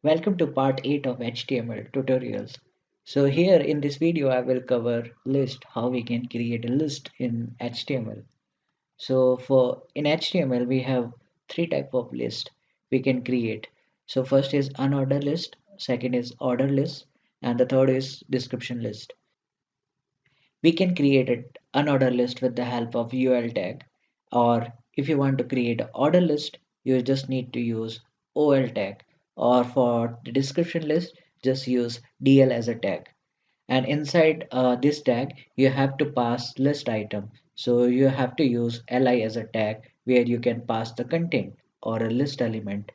Welcome to part 8 of HTML tutorials. So here in this video I will cover list, how we can create a list in HTML. So for in HTML we have three type of list we can create. So first is unordered list, second is order list, and the third is description list. We can create an unordered list with the help of UL tag, or if you want to create an order list you just need to use OL tag, or for the description list just use DL as a tag. And inside this tag you have to pass list item, so you have to use li as a tag where you can pass the content or a list element.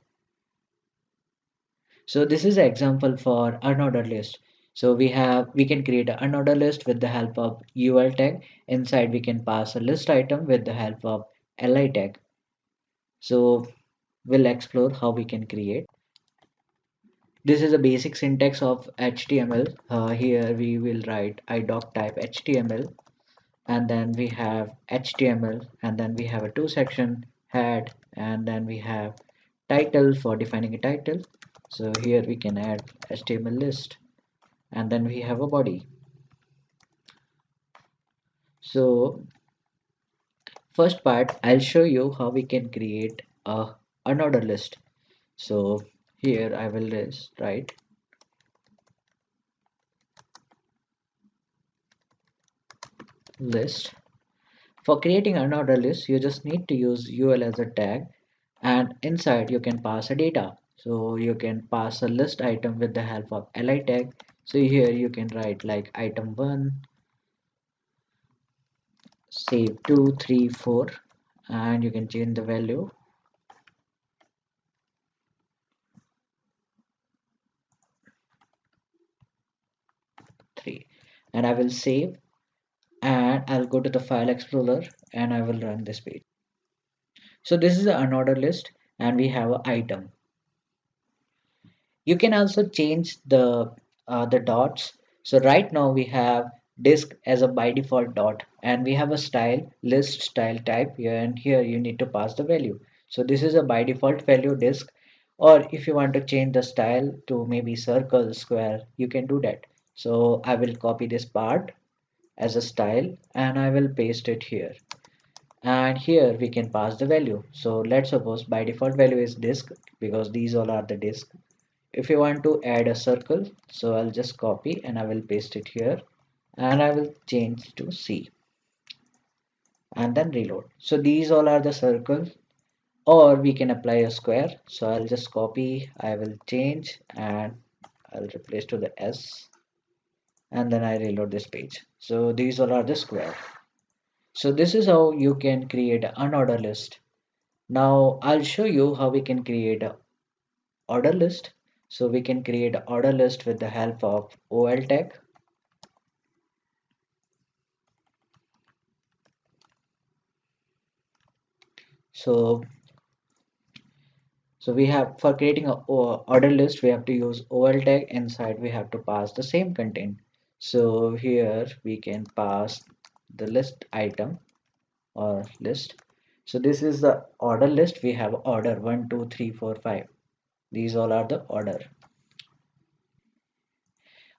So this is an example for unordered list. So we can create an unordered list with the help of UL tag. Inside we can pass a list item with the help of li tag. So we'll explore how we can create. This is a basic syntax of HTML. Here we will write idoc type HTML, and then we have HTML, and then we have a two section head, and then we have title for defining a title. So here we can add HTML list, and then we have a body. So first part I'll show you how we can create a unordered list. So here I will write list. For creating an unordered list you just need to use UL as a tag, and inside you can pass a data, so you can pass a list item with the help of li tag. So here you can write like item 1, say 2, 3, 4, and you can change the value 3, and I will save, and I'll go to the file explorer and I will run this page. So this is an unordered list and we have an item. You can also change the dots. So right now we have disk as a by default dot, and we have a style list style type here, and here you need to pass the value. So this is a by default value disk, or if you want to change the style to maybe circle square you can do that. So I will copy this part as a style and I will paste it here, and here we can pass the value. So let's suppose by default value is disk because these all are the disk. If you want to add a circle, so I'll just copy and I will paste it here, and I will change to C and then reload. So these all are the circles, or we can apply a square. So I'll just copy, I will change, and I'll replace to the S, and then I reload this page. So these all are the square. So this is how you can create an unordered list. Now I'll show you how we can create a order list. So we can create an order list with the help of OL tag. So we have, for creating a order list we have to use OL tag. Inside we have to pass the same content. So here we can pass the list item or list. So this is the order list. We have order 1, 2, 3, 4, 5. These all are the order.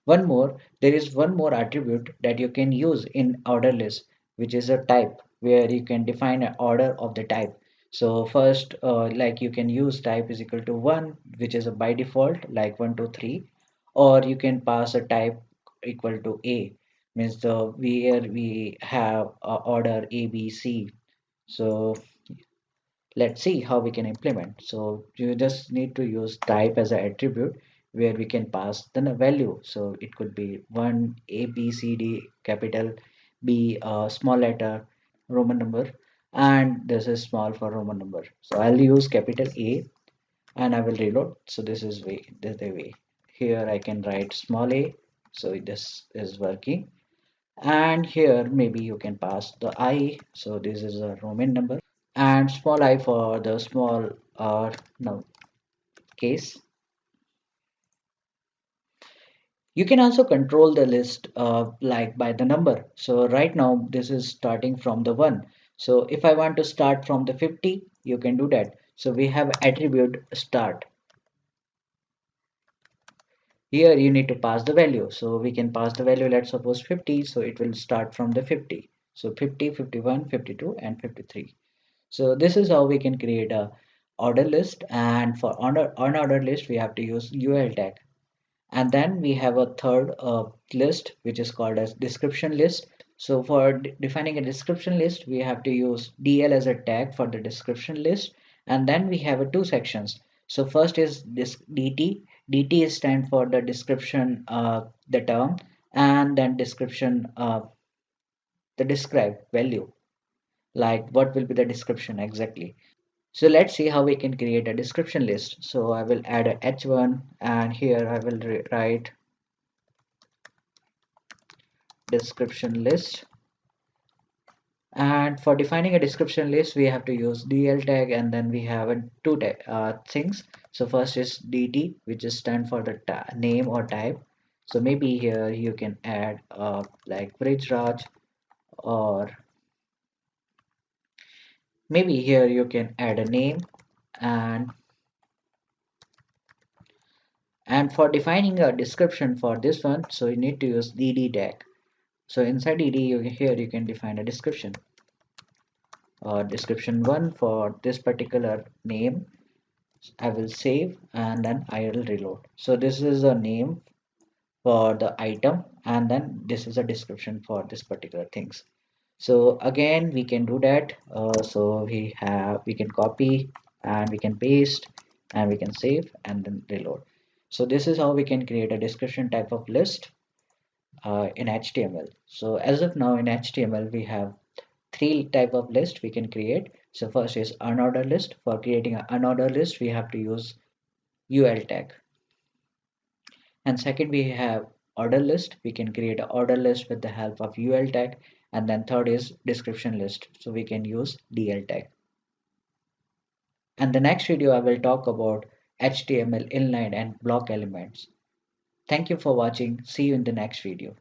One more, there is one more attribute that you can use in order list, which is a type, where you can define an order of the type. So first, like you can use type is equal to 1, which is a by default, like 1, 2, 3, or you can pass a type equal to A, means the where we have order A, B, C. So let's see how we can implement. So you just need to use type as an attribute where we can pass then a value. So it could be 1 A B C D capital, B small letter Roman number, and this is small for Roman number. So I'll use capital A and I will reload. So this is the way. Here I can write small a, so this is working. And here maybe you can pass the I, so this is a Roman number, and small I for the small no case. You can also control the list like by the number. So right now this is starting from the 1. So if I want to start from the 50, you can do that. So we have attribute start. Here you need to pass the value. So we can pass the value, let's suppose 50. So it will start from the 50. So 50, 51, 52, and 53. So this is how we can create a order list. And for unordered list, we have to use UL tag. And then we have a third list, which is called as description list. So for defining a description list, we have to use DL as a tag for the description list. And then we have two sections. So first is this DT. DT is stand for the description, the term, and then description, the describe value, like what will be the description exactly. So let's see how we can create a description list. So I will add a H1, and here I will write description list. And for defining a description list, we have to use DL tag, and then we have two things. So first is DT, which is stand for the name or type. So maybe here you can add like Bridge Raj, or maybe here you can add a name. And for defining a description for this one, so you need to use DD tag. So inside DD, here you can define a description. Description 1 for this particular name, I will save, and then I will reload. So this is a name for the item, and then this is a description for this particular things. So again, we can do that. So we can copy and we can paste and we can save and then reload. So this is how we can create a description type of list in HTML. So as of now in HTML, we have three type of list we can create. So first is unordered list. For creating an unordered list, we have to use UL tag. And second, we have order list. We can create an order list with the help of UL tag. And then third is description list. So we can use DL tag. And the next video, I will talk about HTML inline and block elements. Thank you for watching. See you in the next video.